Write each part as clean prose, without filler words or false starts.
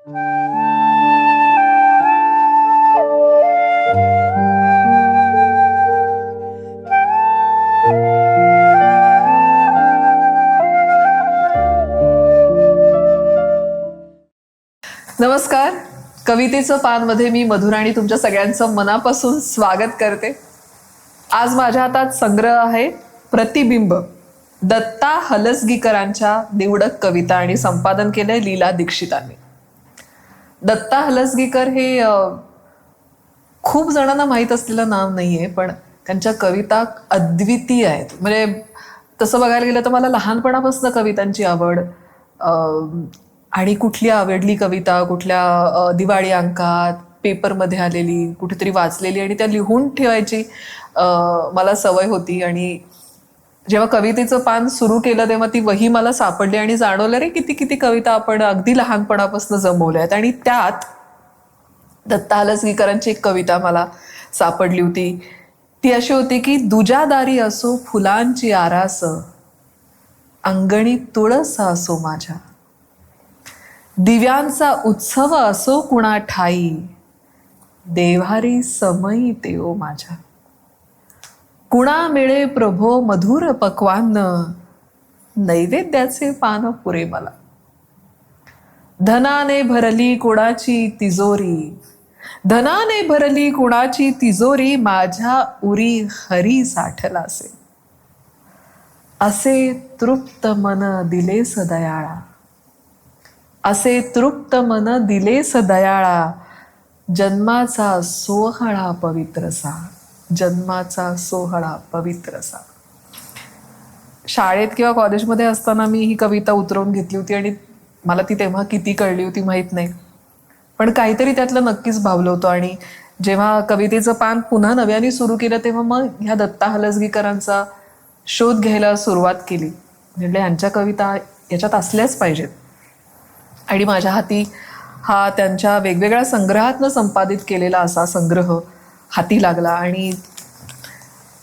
नमस्कार. कवितेचं पानमध्ये मी मधुराणी तुमच्या सगळ्यांचं मनापासून स्वागत करते. आज माझ्या हातात संग्रह आहे प्रतिबिंब, दत्ता हलसगीकरांच्या निवडक कविता, आणि संपादन केलंय लीला दीक्षितांनी. दत्ता हलसगीकर हे खूप जणांना माहीत असलेलं नाव नाहीये, पण त्यांच्या कविता अद्वितीय आहेत. म्हणजे तसं बघायला गेलं तर मला लहानपणापासून कवितांची आवड, आणि कुठली आवडली कविता कुठल्या दिवाळी अंकात पेपरमध्ये आलेली कुठेतरी वाचलेली आणि त्या लिहून ठेवायची मला सवय होती. आणि जेव्हा कवितेचं पान सुरू केलं तेव्हा ती वही मला सापडली आणि जाणवलं रे किती किती कविता आपण अगदी लहानपणापासून जमवल्या आहेत. आणि त्यात दत्ता हलसगीकरांची एक कविता मला सापडली होती. ती अशी होती की दुजा दारी असो फुलांची आरास, अंगणी तुळस असो माझ्या, दिव्यांचा उत्सव असो कुणा ठाई, देव्हारी समयी तेओ माझ्या, कुणा मिळे प्रभो मधुर पक्वान्न, नैवेद्याचे पान पुरे मला, धनाने भरली कुणाची तिजोरी, धनाने भरली कुणाची तिजोरी, माझ्या उरी हरी साठला असे तृप्त मन दिले सदयाळा, असे तृप्त मन दिलेस दयाळा, जन्माचा सोहळा पवित्रसा, जन्माचा सोहळा पवित्रसा. शाळेत किंवा कॉलेजमध्ये असताना मी ही कविता उतरवून घेतली होती आणि मला ती तेव्हा किती कळली होती माहीत नाही, पण काहीतरी त्यातलं नक्कीच भावलं होतं. आणि जेव्हा कवितेचं पान पुन्हा नव्याने सुरू केलं तेव्हा मग ह्या दत्ता हलसगीकरांचा शोध घ्यायला सुरुवात केली. म्हणजे ह्यांच्या कविता याच्यात असल्याच पाहिजेत. आणि माझ्या हाती हा त्यांच्या वेगवेगळ्या संग्रहातनं संपादित केलेला असा संग्रह हाती लागला. आणि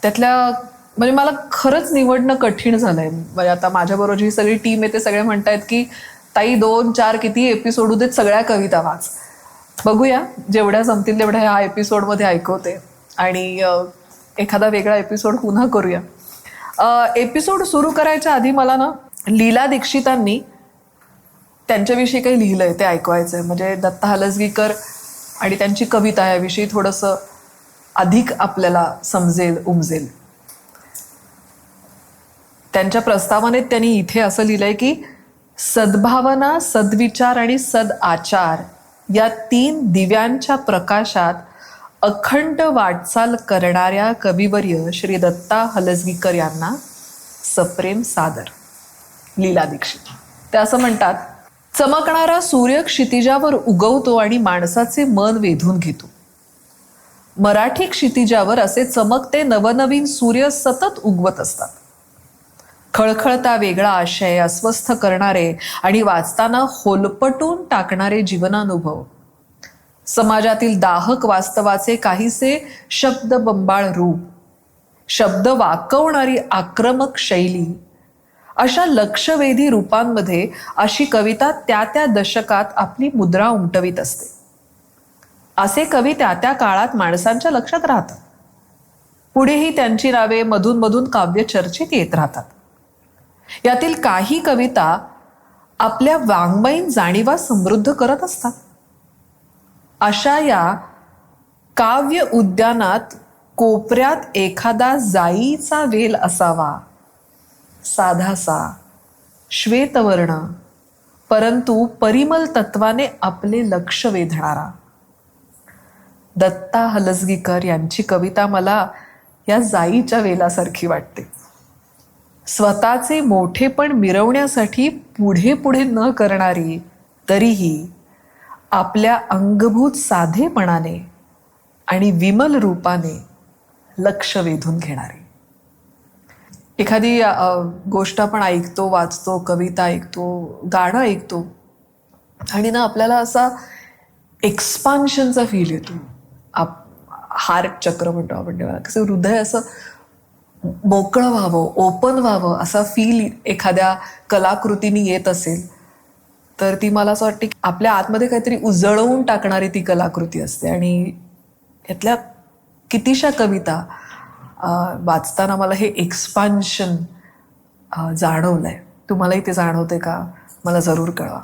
त्यातल्या म्हणजे मला खरंच निवडणं कठीण झालंय. म्हणजे आता माझ्याबरोबर जी सगळी टीम आहे ते सगळे म्हणतायत की ताई 2-4 किती एपिसोड देत सगळ्या कविता वाच. बघूया, जेवढ्या जमतील तेवढ्या ह्या एपिसोडमध्ये ऐकवते आणि एखादा वेगळा एपिसोड पुन्हा करूया. एपिसोड सुरू करायच्या आधी मला ना लीला दीक्षितांनी त्यांच्याविषयी काही लिहिलंय ते ऐकवायचंय. म्हणजे दत्ता हलसगीकर आणि त्यांची कविता याविषयी थोडंसं अधिक आपल्याला समजेल उमजेल. त्यांच्या प्रस्तावनेत त्यांनी इथे असं लिहिलंय की सद्भावना, सद्विचार आणि सद आचार या 3 दिव्यांच्या प्रकाशात अखंड वाटचाल करणाऱ्या कविवर्य श्री दत्ता हलसगीकर यांना सप्रेम सादर. लीला दीक्षित ते असं म्हणतात, चमकणारा सूर्य क्षितिजावर उगवतो आणि माणसाचे मन वेधून घेतो. मराठी क्षितिजावर असे चमकते नवनवीन सूर्य सतत उगवत असतात. खळखळता वेगळा आशय, अस्वस्थ करणारे आणि वाचताना होलपटून टाकणारे जीवनानुभव, समाजातील दाहक वास्तवाचे काहीसे शब्दबंबाळ रूप, शब्द वाकवणारी आक्रमक शैली, अशा लक्षवेधी रूपांमध्ये अशी कविता त्या त्या दशकात आपली मुद्रा उमटवीत असते. असे कवी त्या त्या काळात माणसांच्या लक्षात राहतात. पुढेही त्यांची नावे मधून मधून काव्य चर्चेत येत राहतात. यातील काही कविता आपल्या वाङ्मयीन जाणीवा समृद्ध करत असतात. अशा या काव्य उद्यानात कोपऱ्यात एखादा जाईचा वेल असावा, साधासा, श्वेतवर्ण, परंतु परिमल तत्वाने आपले लक्ष वेधणारा. दत्ता हलसगीकर यांची कविता मला या जाईच्या वेलासारखी वाटते. स्वतःचे मोठेपण मिरवण्यासाठी पुढे पुढे न करणारी, तरीही आपल्या अंगभूत साधेपणाने आणि विमल रूपाने लक्ष वेधून घेणारी. एखादी गोष्ट आपण ऐकतो, वाचतो, कविता ऐकतो, गाणं ऐकतो आणि ना आपल्याला असा एक्सपान्शनचा फील येतो. हार्ट चक्र म्हणतो आपण तेव्हा, कसं हृदय असं मोकळं व्हावं, ओपन व्हावं असा फील एखाद्या कलाकृतीने येत असेल तर ती मला असं वाटते की आपल्या आतमध्ये काहीतरी उजळवून टाकणारी ती कलाकृती असते. आणि यातल्या कितीशा कविता वाचताना मला हे एक्सपान्शन जाणवलंय. तुम्हालाही ते जाणवते का? मला जरूर कळवा.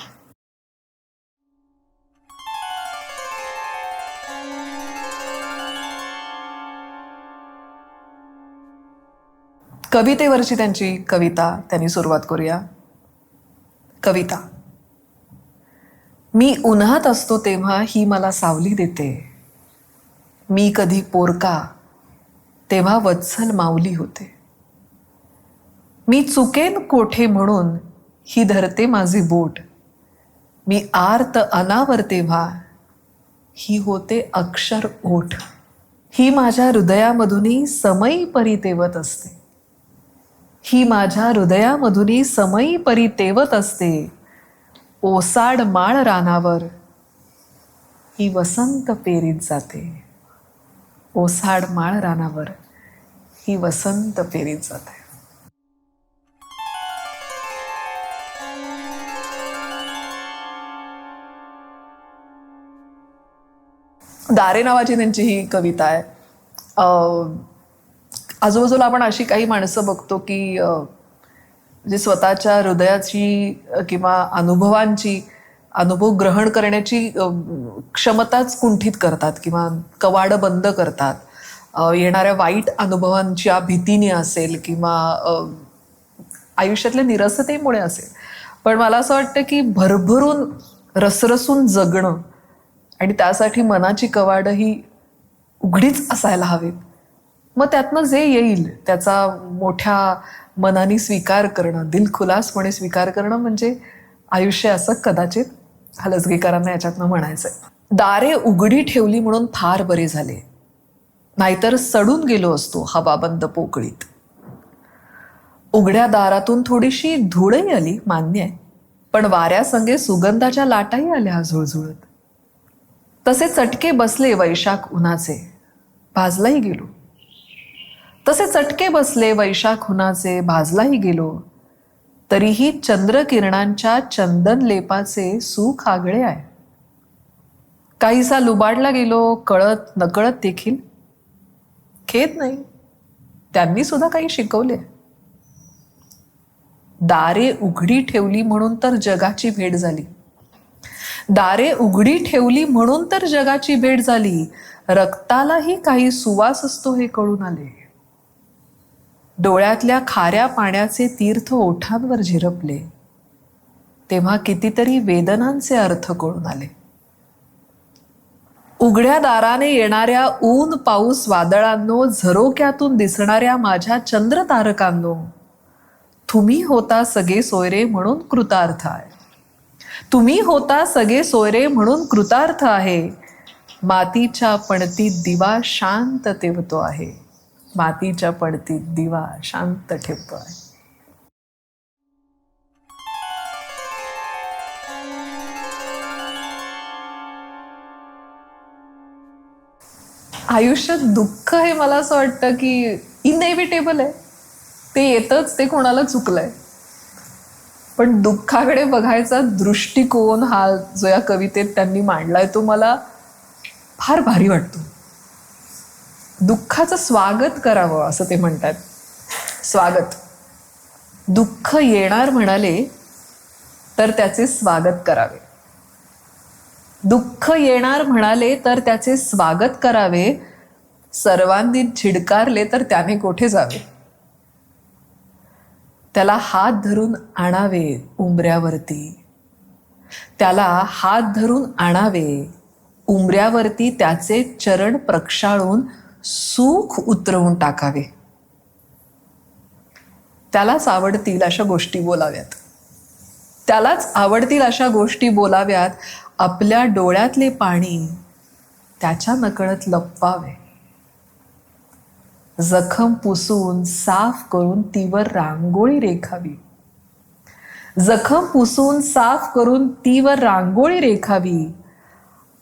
कवितेवरची त्यांची कविता त्यांनी सुरुवात करूया. कविता. मी उन्हात असतो तेव्हा ही मला सावली देते. मी कधी पोरका तेव्हा वत्सल माऊली होते. मी चुकेन कोठे म्हणून ही धरते माझे बोट. मी आर्त अनावर तेव्हा ही होते अक्षर ओठ. ही माझ्या हृदयामधूनही समयी परी तेवत असते. ही माझ्या हृदयामधूनही समयी परी तेवत असते. ओसाड माळ रानावर ही वसंत पेरीत जाते. ओसाड माळ रानावर ही वसंत पेरीत जाते. दारे नावाची त्यांची ही कविता आहे. आजूबाजूला आपण अशी काही माणसं बघतो की जे स्वतःच्या हृदयाची किंवा अनुभव ग्रहण करण्याची क्षमताच कुंठित करतात किंवा कवाडं बंद करतात. येणाऱ्या वाईट अनुभवांच्या भीतीने असेल किंवा आयुष्यातल्या निरसतेमुळे असेल. पण मला असं वाटतं की भरभरून रसरसून जगणं आणि त्यासाठी मनाची कवाडं ही उघडीच असायला हवीत. मग त्यातनं जे येईल त्याचा मोठ्या मनाने स्वीकार करणं, दिलखुलासपणे स्वीकार करणं म्हणजे आयुष्य असं कदाचित हलसगीकरांना याच्यातनं म्हणायचंय. दारे उघडी ठेवली म्हणून फार बरे झाले, नाहीतर सडून गेलो असतो हवाबंद पोकळीत. उघड्या दारातून थोडीशी धूळही आली मान्य आहे, पण वाऱ्यासंगे सुगंधाच्या लाटाही आल्या झुळझुळत. तसे चटके बसले वैशाख उन्हाचे, भाजलाही गेलो. तसे चटके बसले वैशाख उन्हाचे, भाजलाही गेलो. तरीही चंद्रकिरणांच्या चंदन लेपाचे सुख आगळे आहे. काहीसा लुबाडला गेलो कळत नकळत देखील. खेद नाही, त्यांनी सुद्धा काही शिकवले. दारे उघडी ठेवली म्हणून तर जगाची भेट झाली. दारे उघडी ठेवली म्हणून तर जगाची भेट झाली. रक्तालाही काही सुवास असतो हे कळून आले. डोळ्यातल्या खाऱ्या पाण्याचे तीर्थ ओठांवर झिरपले, तेव्हा कितीतरी वेदनांचे अर्थ कळून आले. उघड्या दाराने येणाऱ्या ऊन पाऊस वादळांनो, झरोक्यातून दिसणाऱ्या माझ्या चंद्र तारकांनो, तुम्ही होता सगळे सोयरे म्हणून कृतार्थ आहे. तुम्ही होता सगळे सोयरे म्हणून कृतार्थ आहे. मातीच्या पणतीत दिवा शांत तेवतो आहे. मातीच्या पणतीत दिवा शांत ठेवतो आहे. आयुष्यात दुःख हे मला असं वाटतं की इनएव्हिटेबल आहे. ते येतच, ते कोणाला चुकलंय. पण दुःखाकडे बघायचा दृष्टिकोन हा जो या कवितेत त्यांनी मांडलाय तो मला फार भारी वाटतो. दुःखाचं स्वागत करावं असं ते म्हणतात. स्वागत. दुःख येणार म्हणाले तर त्याचे स्वागत करावे. दुःख येणार म्हणाले तर त्याचे स्वागत करावे. सर्वांनी छिडकारले तर त्याने कोठे जावे. त्याला हात धरून आणावे उंबऱ्यावरती. त्याला हात धरून आणावे उंबऱ्यावरती. त्याचे चरण प्रक्षाळून सुख उतरवून टाकावे. त्यालाच आवडतील अशा गोष्टी बोलाव्यात. त्यालाच आवडतील अशा गोष्टी बोलाव्यात. आपल्या डोळ्यातले पाणी त्याच्या नकळत लपवावे. जखम पुसून साफ करून तीवर रांगोळी रेखावी. जखम पुसून साफ करून तीवर रांगोळी रेखावी.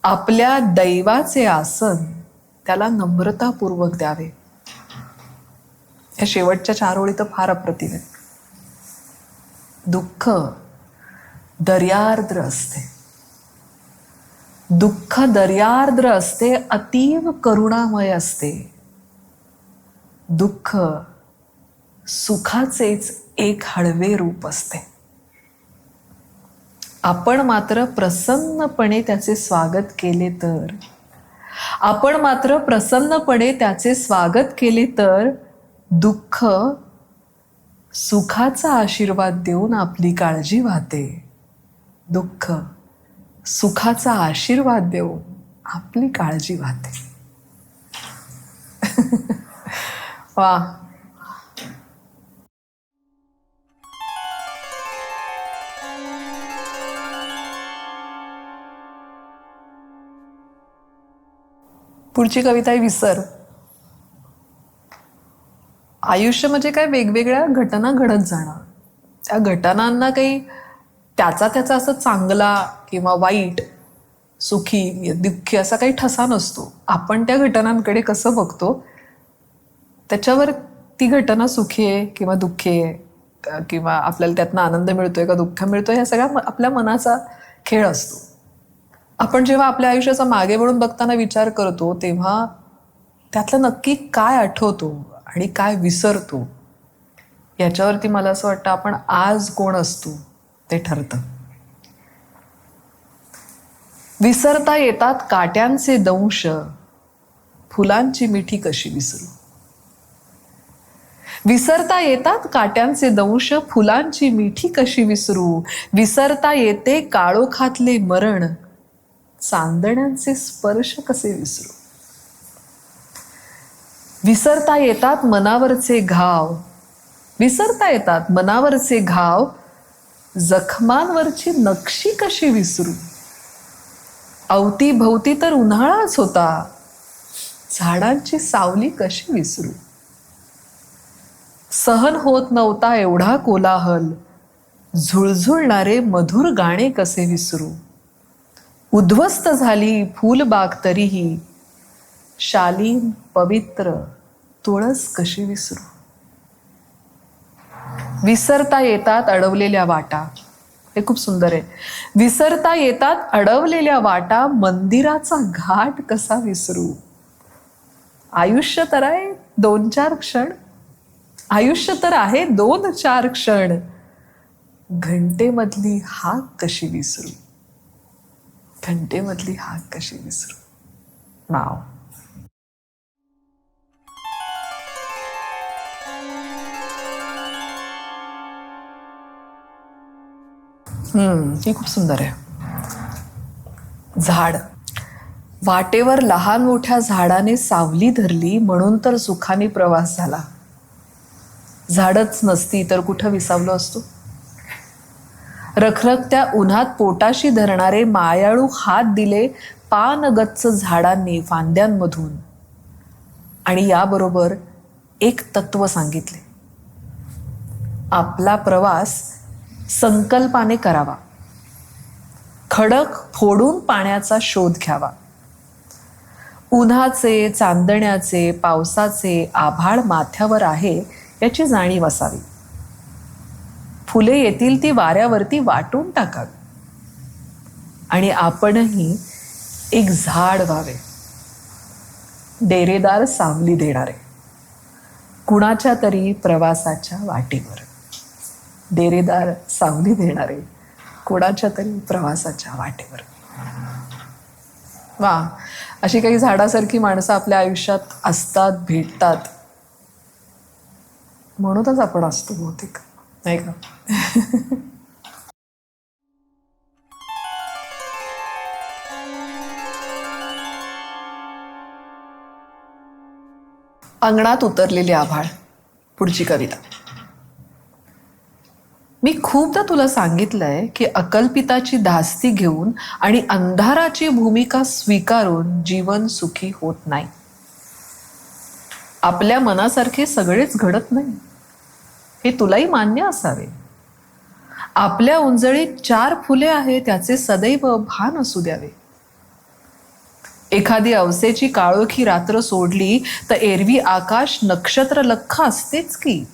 आपल्या दैवाचे आसन त्याला नम्रतापूर्वक द्यावे. या शेवटच्या 4 ओळी तर फार अप्रतिम आहेत. दुःख दर्यार्द्र असते. दुःख दर्यार्द्र असते, अतीव करुणामय असते. दुःख सुखाचेच एक हळवे रूप असते. आपण मात्र प्रसन्नपणे त्याचे स्वागत केले तर, आपण मात्र प्रसन्नपणे त्याचे स्वागत केले तर दुःख सुखाचा आशीर्वाद देऊन आपली काळजी वाहते. दुःख सुखाचा आशीर्वाद देऊन आपली काळजी वाहते. वा. पुढची कविता आहे विसर. आयुष्य म्हणजे काय, वेगवेगळ्या घटना घडत जाणं. त्या घटनांना काही त्याचा असं चांगला किंवा वाईट, सुखी दुःखी असा काही ठसा नसतो. आपण त्या घटनांकडे कसं बघतो त्याच्यावर ती घटना सुखी आहे किंवा दुःखी आहे, किंवा आपल्याला त्यातनं आनंद मिळतोय का दुःख मिळतोय, ह्या सगळ्या आपल्या मनाचा खेळ असतो. आपण जेव्हा आपल्या आयुष्याचा मागे वळून बघताना विचार करतो तेव्हा त्यातलं नक्की काय आठवतो आणि काय विसरतो याच्यावरती मला असं वाटतं आपण आज कोण असतो ते ठरतं. विसरता येतात काट्यांचे दंश, फुलांची मिठी कशी विसरू. विसरता येतात काट्यांचे दंश, फुलांची मिठी कशी विसरू. विसरता येते काळोखातले मरण, चांदण्यांचे स्पर्श कसे विसरू. विसरता येतात मनावरचे घाव, विसरता येतात मनावरचे घाव, जखमांवरची नक्षी कशी विसरू. अवतीभवती तर उन्हाळाच होता, झाडांची सावली कशी विसरू. सहन होत नव्हता एवढा कोलाहल, झुळझुळणारे मधुर गाणे कसे विसरू. उद्ध्वस्त झाली फुलबाग तरीही, शालीन पवित्र तुळस कशी विसरू. विसरता येतात अडवलेल्या वाटा, हे खूप सुंदर आहे. विसरता येतात अडवलेल्या वाटा, मंदिराचा घाट कसा विसरू. आयुष्य तर आहे 2-4 क्षण, आयुष्य तर आहे 2-4 क्षण, घंटेमधली हाक कशी विसरू. घंटेमधली हाक कशी विसरू. नाव ही खूप सुंदर आहे. झाड. वाटेवर लहान मोठ्या झाडाने सावली धरली म्हणून तर सुखाने प्रवास झाला. झाडच नसती तर कुठं विसावलो असतो. रखरखत्या उन्हात पोटाशी धरणारे मायाळू हात दिले पानगच्च झाडांनी फांद्यांमधून, आणि याबरोबर एक तत्व सांगितले. आपला प्रवास संकल्पाने करावा. खडक फोडून पाण्याचा शोध घ्यावा. उन्हाचे, चांदण्याचे, पावसाचे आभाळ माथ्यावर आहे याची जाणीव असावी. फुले येतील ती वाऱ्यावरती वाटून टाकावी. आणि आपणही एक झाड व्हावे, डेरेदार सावली देणारे, कुणाच्या तरी प्रवासाच्या वाटेवर. डेरेदार सावली देणारे, कुणाच्या तरी प्रवासाच्या वाटेवर. वा. अशी काही झाडासारखी माणसं आपल्या आयुष्यात असतात, भेटतात, म्हणूनच आपण असतो बहुतेक, नाही का. अंगणात उतरलेले आभाळ. पुढची कविता. मी खूपदा तुला सांगितलंय की अकल्पिताची धास्ती घेऊन आणि अंधाराची भूमिका स्वीकारून जीवन सुखी होत नाही. आपल्या मनासारखे सगळेच घडत नाही, हे तुलाही मान्य असावे. आपल्या उंजळीत 4 फुले आहेत त्याचे सदैव भान असू द्यावे. एखादी अवसेची काळोखी रात्र सोडली तर एरवी आकाश नक्षत्र लख्ख असतेच की.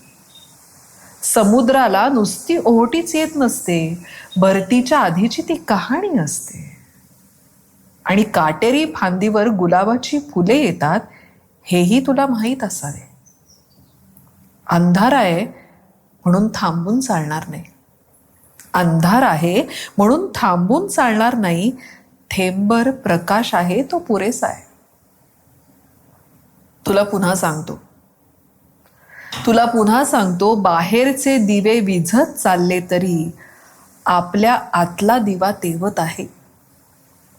समुद्राला नुसती ओहोटीच येत नसते, भरतीच्या आधीची ती कहाणी असते. आणि काटेरी फांदीवर गुलाबाची फुले येतात हेही तुला माहीत असावे. अंधार आहे म्हणून थांबून चालणार नाही. अंधार आहे म्हणून थांबून चालणार नाही. थेंबर प्रकाश आहे तो पुरेसा आहे. तुला पुन्हा सांगतो, बाहेरचे दिवे विझत चालले तरी आपल्या आतला दिवा तेवत आहे.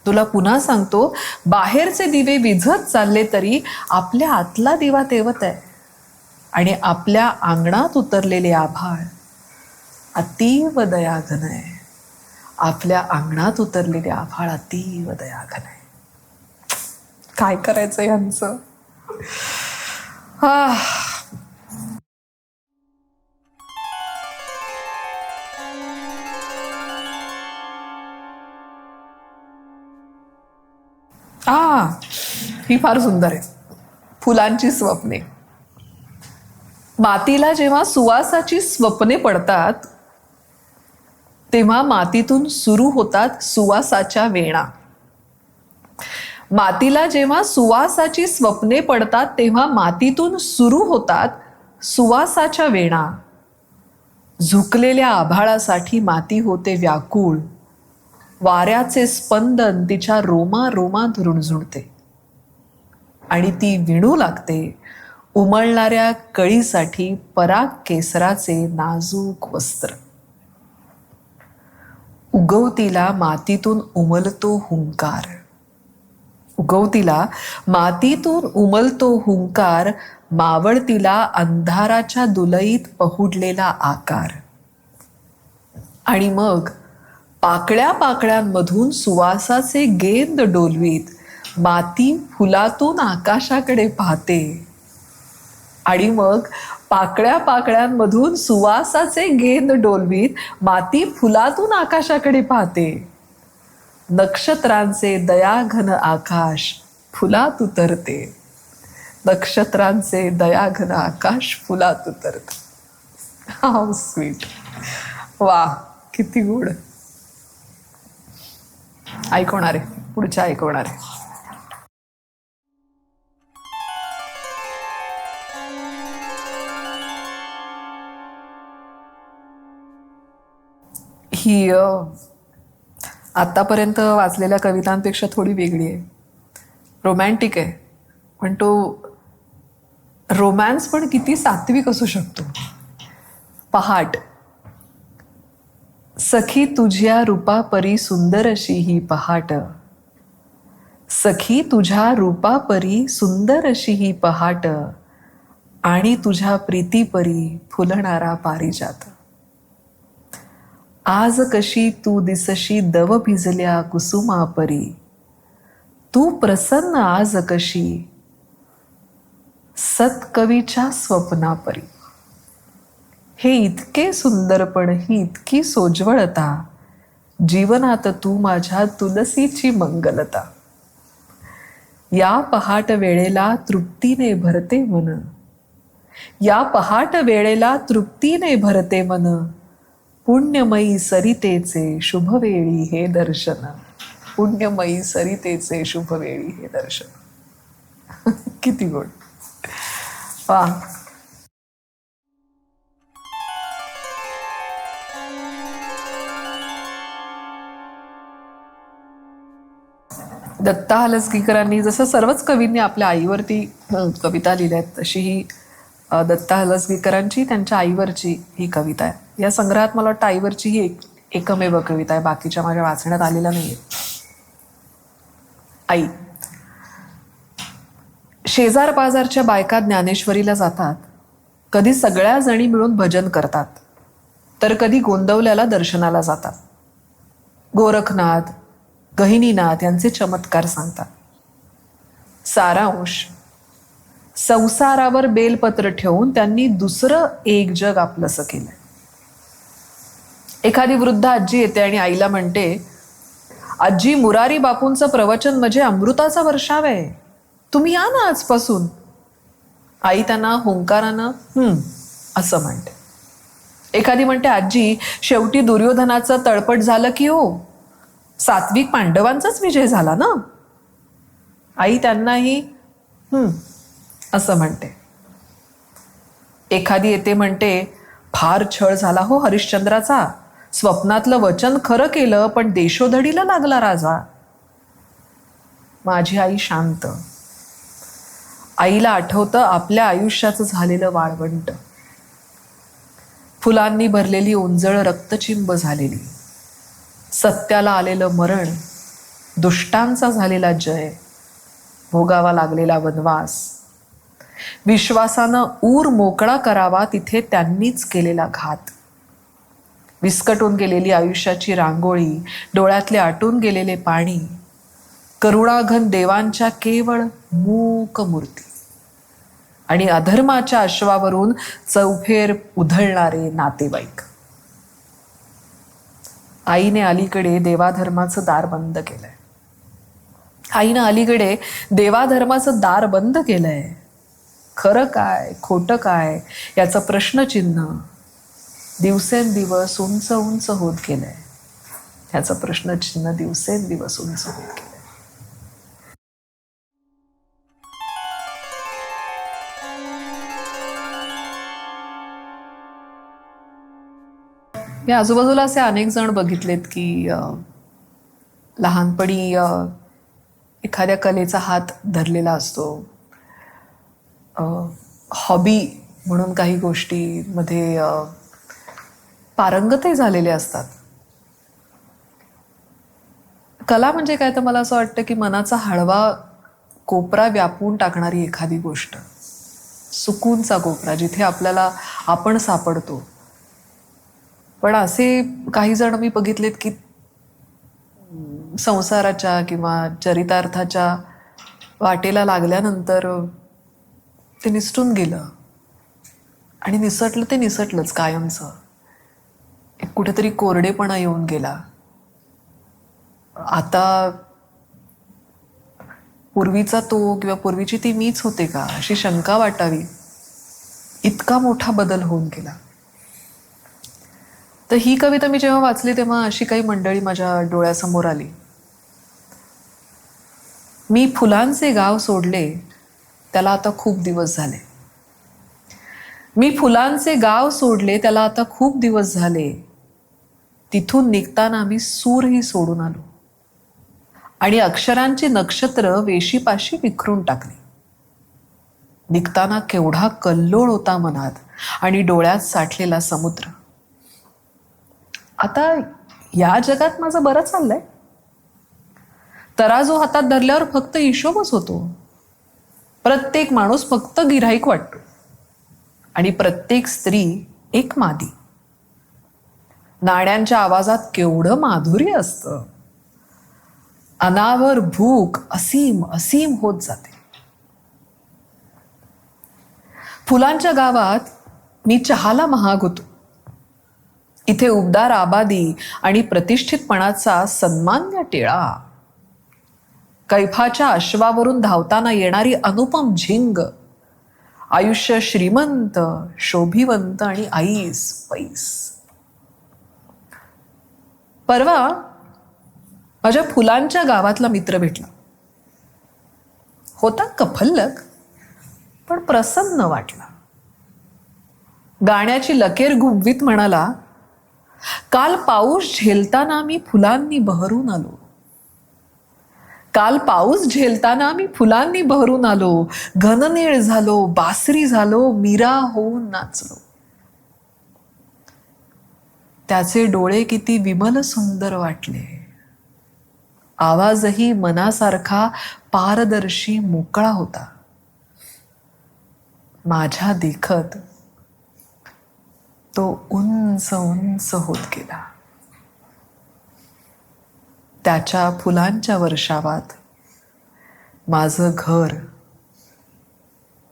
तुला पुन्हा सांगतो, बाहेरचे दिवे विझत चालले तरी आपल्या आतला दिवा तेवत आहे. आणि आपल्या अंगणात उतरलेले आभाळ अतीव दयाघन आहे. आपल्या अंगणात उतरलेले आभाळ अतीव दयाघन आहे. काय करायचं यांचं? ही फार सुंदर आहे. फुलांची स्वप्ने. मातीला जेव्हा सुवासाची स्वप्ने पडतात तेव्हा मातीतून सुरू होतात सुवासाच्या वेणा. मातीला जेव्हा सुवासाची स्वप्ने पडतात तेव्हा मातीतून सुरू होतात सुवासाच्या वेणा. झुकलेल्या आभाळासाठी माती होते व्याकुळ. वाऱ्याचे स्पंदन तिच्या रोमारोमात रुणझुणते आणि ती विणू लागते उमलणाऱ्या कळीसाठी पराग केसराचे नाजूक वस्त्र. उगवतीला मातीतून उमलतो हुंकार. मावळतीला अंधाराच्या दुलईत पहुडलेला आकार. आणि मग पाकळ्या पाकळ्यांमधून सुवासाचे गेंद डोलवीत माती फुलातून आकाशाकडे पाहते. आणि मग पाकळ्या पाकळ्यांमधून सुवासाचे गेंद डोलवीत माती फुलातून आकाशाकडे पाहते. नक्षत्रांचे दयाघन आकाश फुलात उतरते. नक्षत्रांचे दयाघन आकाश फुलात उतरते. How sweet. वा, किती गोड. ऐकवणारे पुढच्या ऐकवणारे. ही आतापर्यंत वाचलेल्या कवितांपेक्षा थोडी वेगळी आहे. रोमॅन्टिक आहे, पण तो रोमॅन्स पण किती सात्विक असू शकतो. पहाट. सखी तुझ्या रूपापरी सुंदर अशी ही पहाट. सखी तुझ्या रूपापरी सुंदर अशी ही पहाट. आणि तुझ्या प्रीतीपरी फुलणारा पारिजात. आज कशी तू दिसशी दव भिजल्या कुसुमापरी. तू प्रसन्न आज कशी सत्कवीच्या स्वप्नापरी. हे इतके सुंदरपण, ही इतकी सोज्वळता, जीवनात तू माझ्या तुलसीची मंगलता. या पहाट वेळेला तृप्तीने भरते मन. या पहाट वेळेला तृप्तीने भरते मन. पुण्यमयी सरितेचे शुभवेळी हे दर्शन. पुण्यमयी सरितेचे शुभवेळी हे दर्शन. किती गोड. वा. दत्ता हलसगीकरांनी, जसं सर्वच कवींनी आपल्या आईवरती कविता लिहिल्या आहेत, तशी ही दत्ता हलसगीकरांची त्यांच्या आईवरची ही कविता आहे. या संग्रहात मला वाटतं आईवरची ही एकमेव कविता आहे. बाकीच्या माझ्या वाचण्यात आलेल्या नाहीये. आई. शेजार पाजारच्या बायका ज्ञानेश्वरीला जातात. कधी सगळ्या जणी मिळून भजन करतात, तर कधी गोंदवल्याला दर्शनाला जातात. गोरखनाथ, गहिनीनाथ यांचे चमत्कार सांगतात. सारांश. संसारावर बेलपत्र ठेवून त्यांनी दुसरं एक जग आपलंसं केलंय. एखादी वृद्ध आजी येते आणि आईला म्हणते, आजी, मुरारी बापूंचं प्रवचन म्हणजे अमृताचा वर्षाव आहे, तुम्ही या ना आजपासून. आई त्यांना हुंकारानं असं म्हणते. एखादी म्हणते, आजी शेवटी दुर्योधनाचं तळपट झालं की हो सात्विक पांडवांचाच विजय झाला ना. आई त्यांनाही असं म्हणते. एखादी येते म्हणते, फार छळ झाला हो हरिश्चंद्राचा, स्वप्नातलं वचन खरं केलं पण देशोधडीला लागला राजा. माझी आई शांत. आईला आठवतं आपल्या आयुष्याचं झालेलं वाळवंट, फुलांनी भरलेली ओंजळ रक्तचिंब झालेली, सत्याला आलेलं मरण, दुष्टांचा झालेला जय, भोगावा लागलेला वनवास, विश्वासानं ऊर मोकळा करावा तिथे त्यांनीच केलेला घात, विस्कटून गेलेली आयुष्याची रांगोळी, डोळ्यातले आटून गेलेले पाणी, करुणाघन देवांच्या केवळ मूक मूर्ती आणि अधर्माच्या अश्वावरून चौफेर उधळणारे नातेवाईक. आईने अलीकडे देवाधर्माचं दार बंद केलंय. आईनं अलीकडे देवाधर्माचं दार बंद केलंय. खरं काय खोटं काय याचं प्रश्नचिन्ह दिवसेंदिवस उंच उंच होत गेलंय. याचं प्रश्नचिन्ह दिवसेंदिवस उंच होत गेलंय. मी आजूबाजूला असे अनेक जण बघितलेत की लहानपणी एखाद्या कलेचा हात धरलेला असतो, हॉबी म्हणून काही गोष्टीमध्ये पारंगतही झालेले असतात. कला म्हणजे काय तर मला असं वाटतं की मनाचा हळवा कोपरा व्यापून टाकणारी एखादी गोष्ट, सुकूनचा कोपरा जिथे आपल्याला आपण सापडतो. पण असे काही जण मी बघितलेत की संसाराच्या किंवा चरितार्थाच्या वाटेला लागल्यानंतर ते निसटून गेलं आणि निसटलं ते निसटलंच कायमचं. एक कुठेतरी कोरडेपणा येऊन गेला. आता पूर्वीचा तो किंवा पूर्वीची ती मीच होते का अशी शंका वाटावी, इतका मोठा बदल होऊन गेला. तर ही कविता मी जेव्हा वाचली तेव्हा अशी काही मंडळी माझ्या डोळ्यासमोर आली. मी फुलांचे गाव सोडले त्याला आता खूप दिवस झाले. मी फुलांचे गाव सोडले त्याला आता खूप दिवस झाले. तिथून निघताना मी सूरही सोडून आलो आणि अक्षरांची नक्षत्र वेशीपाशी विखरून टाकली. निघताना केवढा कल्लोळ होता मनात आणि डोळ्यात साठलेला समुद्र. आता या जगात माझं बरं चाललंय. तराजू हातात धरल्यावर फक्त हिशोबच होतो. प्रत्येक माणूस फक्त गिऱ्हाईक वाटतो आणि प्रत्येक स्त्री एक मादी. नाण्यांच्या आवाजात केवढं माधुर्य असतं. अनावर भूक असीम असीम होत जाते. फुलांच्या गावात मी चहाला महाग होतो. इथे उबदार आबादी आणि प्रतिष्ठितपणाचा सन्मान्य टिळा. कैफाच्या अश्वावरून धावताना येणारी अनुपम झिंग. आयुष्य श्रीमंत, शोभिवंत आणि ऐस पैस. परवा माझ्या फुलांच्या गावातला मित्र भेटला. होता कफल्लक पण प्रसन्न वाटला. गाण्याची लकेर घुमवीत म्हणाला, काल पाऊस झेलताना मी फुलांनी बहरून आलो. काल पाऊस झेलताना मी फुलांनी बहरून आलो. घननीळ झालो, बासरी झालो, मीरा होऊन नाचलो. त्याचे डोळे किती विमल सुंदर वाटले. आवाजही मनासारखा पारदर्शी मोकळा होता. माझ्या देखत तो उंच उंच होत गेला. त्याच्या फुलांच्या वर्षावात माझं घर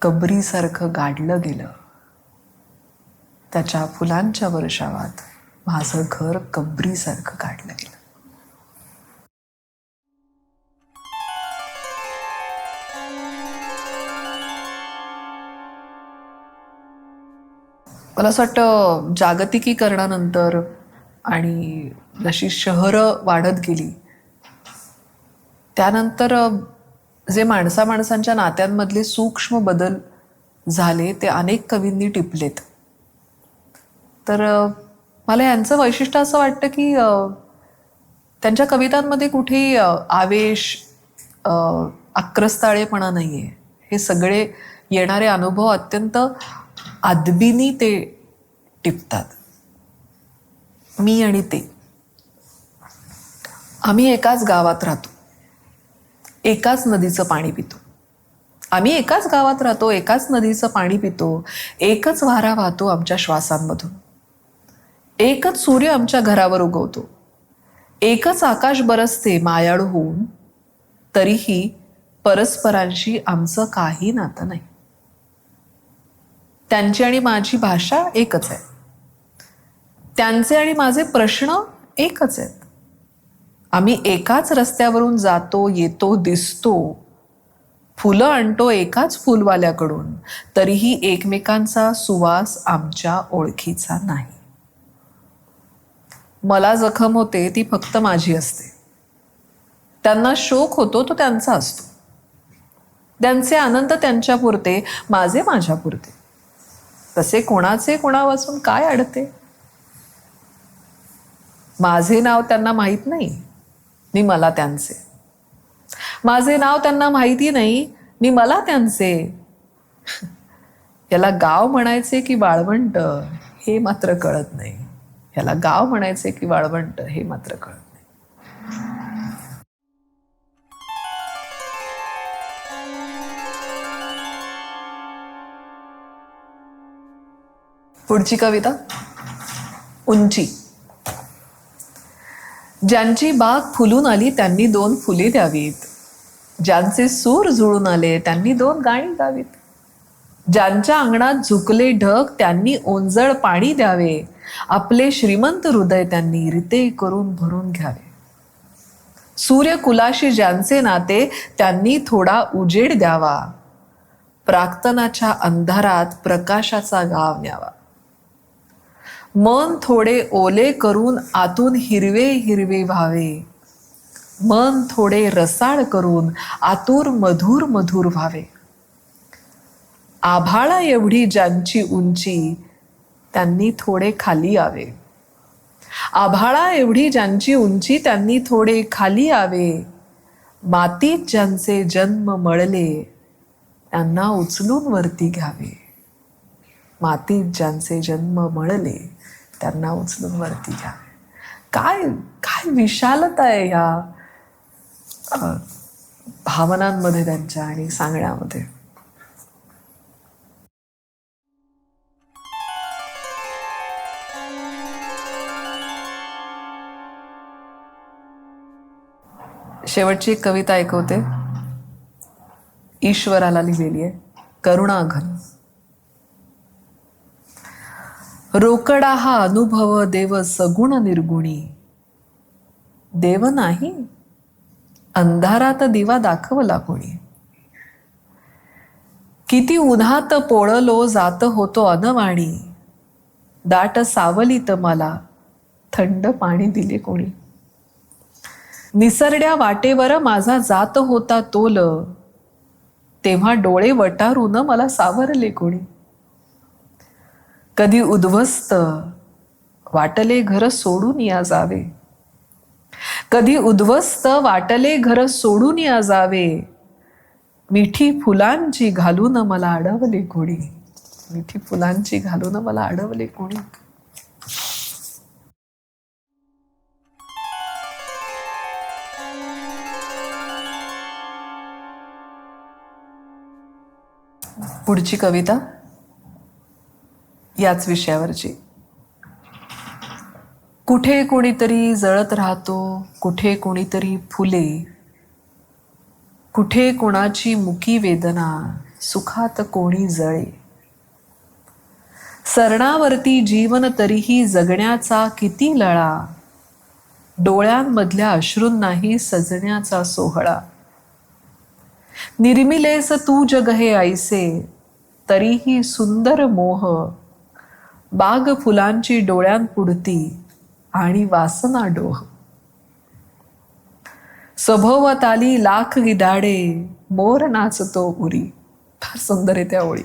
कबरीसारखं गाडलं गेलं. त्याच्या फुलांच्या वर्षावात माझं घर कबरीसारखं गाडलं गेलं. मला असं वाटतं जागतिकीकरणानंतर आणि जशी शहरं वाढत गेली त्यानंतर जे माणसांच्या नात्यांमधले सूक्ष्म बदल झाले ते अनेक कवींनी टिपलेत. तर मला यांचं वैशिष्ट्य असं वाटतं की त्यांच्या कवितांमध्ये कुठेही आवेश, अ, आक्रस्ताळेपणा नाही आहे. हे सगळे येणारे अनुभव अत्यंत अदबीनी ते टिपतात. मी आणि ते, आम्ही एकाच गावात राहतो, एकाच नदीचं पाणी पितो. आम्ही एकाच गावात राहतो, एकाच नदीचं पाणी पितो. एकच वारा वाहतो आमच्या श्वासांमधून. एकच सूर्य आमच्या घरावर उगवतो. एकच आकाश बरसते मायाळू होऊन. तरीही परस्परांशी आमचं काही नातं नाही. त्यांची आणि माझी भाषा एकच आहे. त्यांचे आणि माझे प्रश्न एकच आहेत. आम्ही एकाच रस्त्यावरून जातो, येतो, दिसतो. फुलं आणतो एकाच फुलवाल्याकडून. तरीही एकमेकांचा सुवास आमच्या ओळखीचा नाही. मला जखम होते ती फक्त माझी असते. त्यांना शोक होतो तो त्यांचा असतो. त्यांचे आनंद त्यांच्यापुरते, माझे माझ्यापुरते. तसे कोणाचे कोणावाचून काय अडते? माझे नाव त्यांना माहीत नाही, मी मला त्यांचे. माझे नाव त्यांना माहिती नाही, मी मला त्यांचे. याला गाव म्हणायचे की वाळवंट हे मात्र कळत नाही. याला गाव म्हणायचे की वाळवंट हे मात्र कळत नाही. पुढची कविता, उंची. ज्यांची बाग फुलून आली त्यांनी 2 फुले द्यावीत. ज्यांचे सूर जुळून आले त्यांनी 2 गाणी गावीत. ज्यांच्या अंगणात झुकले ढग त्यांनी ओंजळ पाणी द्यावे. आपले श्रीमंत हृदय त्यांनी रिते करून भरून घ्यावे. सूर्यकुलाशी ज्यांचे नाते त्यांनी थोडा उजेड द्यावा. प्राक्तनाच्या अंधारात प्रकाशाचा गाव न्यावा. मन थोडे ओले करून आतून हिरवे हिरवे व्हावे. मन थोडे रसाळ करून आतूर मधुर मधुर व्हावे. आभाळा एवढी ज्यांची उंची त्यांनी थोडे खाली यावे. आभाळा एवढी ज्यांची उंची त्यांनी थोडे खाली यावे. मातीत ज्यांचे जन्म मळले त्यांना उचलून वरती घ्यावे. मातीत ज्यांचे जन्म मळले त्यांना उचलून वरती घ्यावे. काय काय विशालता आहे ह्या भावनांमध्ये त्यांच्या आणि सांगण्यामध्ये. शेवटची एक कविता ऐकवते, ईश्वराला लिहिलेली आहे, करुणाघन. रोकडा हा अनुभव देव सगुण निर्गुणी. देव नाही, अंधारात दिवा दाखवला कोणी. किती उन्हात पोळलो जात होतो अनवाणी. दाट सावलीत मला थंड पाणी दिले कोणी. निसरड्या वाटेवर माझा जात होता तोल. तेव्हा डोळे वटारून मला सावरले कोणी. कधी उद्ध्वस्त वाटले घर सोडून या जावे. कधी उद्ध्वस्त वाटले घर सोडून या जावे. मिठी फुलांची घालून मला अडवले कोणी. मिठी फुलांची घालून मला अडवले कोणी. पुढची कविता याच विषयावरची. कुठे कोणीतरी जळत राहतो, कुठे कोणीतरी फुले. कुठे कोणाची मुकी वेदना, सुखात कोणी जळे. सरणावरती जीवन तरीही जगण्याचा किती लळा. डोळ्यांमधल्या अश्रूंनाही सजण्याचा सोहळा. निर्मिलेस तू जग हे ऐसे, तरीही सुंदर मोह. बाग फुलांची डोळ्यां पुढती आणि वासना डोह. सभोवताली लाख गिधाडे मोर नाचतो उरी. फार सुंदर आहे त्या ओळी.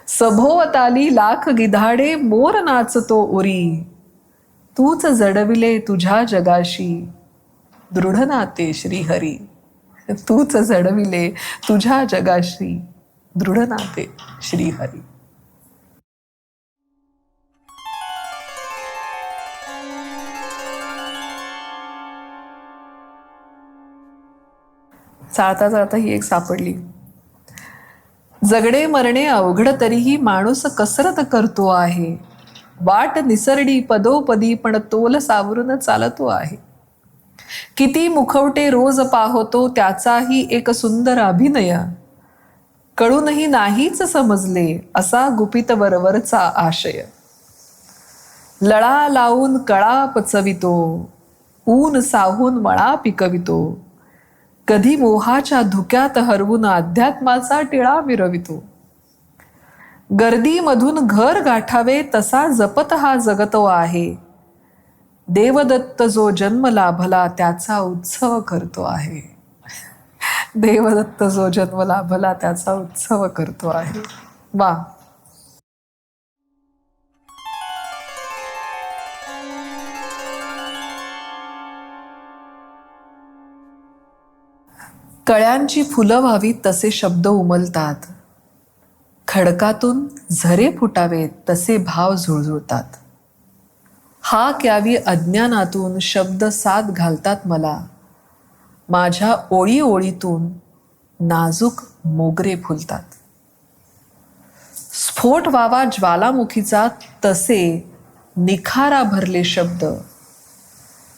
सभोवताली लाख गिधाडे मोर नाचतो उरी. तूच जडविले तुझ्या जगाशी दृढ नाते श्रीहरी. तूच जडविले तुझ्या जगाशी दृढ नाते श्रीहरी. चाळता चाळता ही एक सापडली. जगणे मरणे अवघड तरीही माणूस कसरत करतो आहे. वाट निसरडी पदोपदी पण तोल सावरून चालतो आहे. किती मुखवटे रोज पाहतो त्याचाही एक सुंदर अभिनय. कळूनही नाहीच समजले असा गुपित वरवरचा आशय. लळा लावून कळा पचवितो ऊन साहून मळा पिकवितो. कधी मोहाच्या धुक्यात हरवून अध्यात्माचा टिळा मिरवितो. गर्दीमधून घर गाठावे तसा जपत हा जगतो आहे. देवदत्त जो जन्म लाभला त्याचा उत्सव करतो आहे. देवदत्त जो जन्म लाभला त्याचा उत्सव करतो आहे. वा. कळ्यांची फुलं व्हावीत तसे शब्द उमलतात. खडकातून झरे फुटावेत तसे भाव झुळझुळतात. हाक यावी अज्ञानातून शब्द साथ घालतात मला. माझ्या ओळी ओळीतून नाजूक मोगरे फुलतात. स्फोट व्हावा ज्वालामुखीचा तसे निखारा भरले शब्द.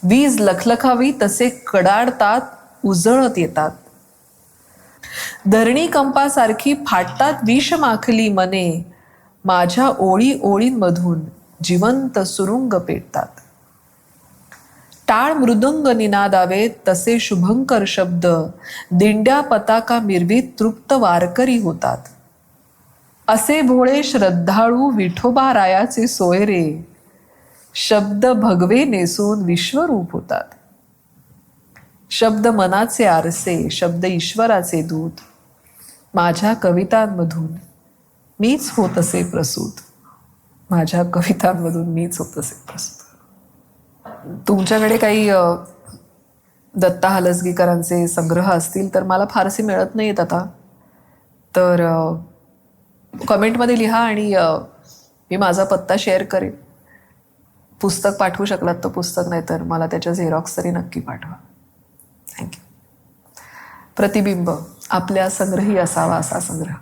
वीज लखलखावी तसे कडाडतात उजळत येतात. धरणी कंपासारखी फाटतात विष माखली मने. माझ्या ओळी ओळींमधून जिवंत सुरुंग पेटतात. टाळ मृदुंग निनादावेत तसे शुभंकर शब्द. दिंड्या पताका मिरवीत तृप्त वारकरी होतात. असे भोळे श्रद्धाळू विठोबा रायाचे सोयरे. शब्द भगवे नेसून विश्वरूप होतात. शब्द मनाचे आरसे, शब्द ईश्वराचे दूत. माझ्या कवितांमधून मीच होत असे प्रसूत. माझ्या कवितांमधून मीच होत असे प्रसूत. तुमच्याकडे काही दत्ता हलसगीकरांचे संग्रह असतील तर मला फारसे मिळत नाहीत आता. तर कमेंटमध्ये लिहा आणि मी माझा पत्ता शेअर करेन. पुस्तक पाठवू शकलात तर पुस्तक, नाही तर मला त्याच्या झेरॉक्स तरी नक्की पाठवा. थँक्यू. प्रतिबिंब आपल्या संग्रही असावा असा संग्रह.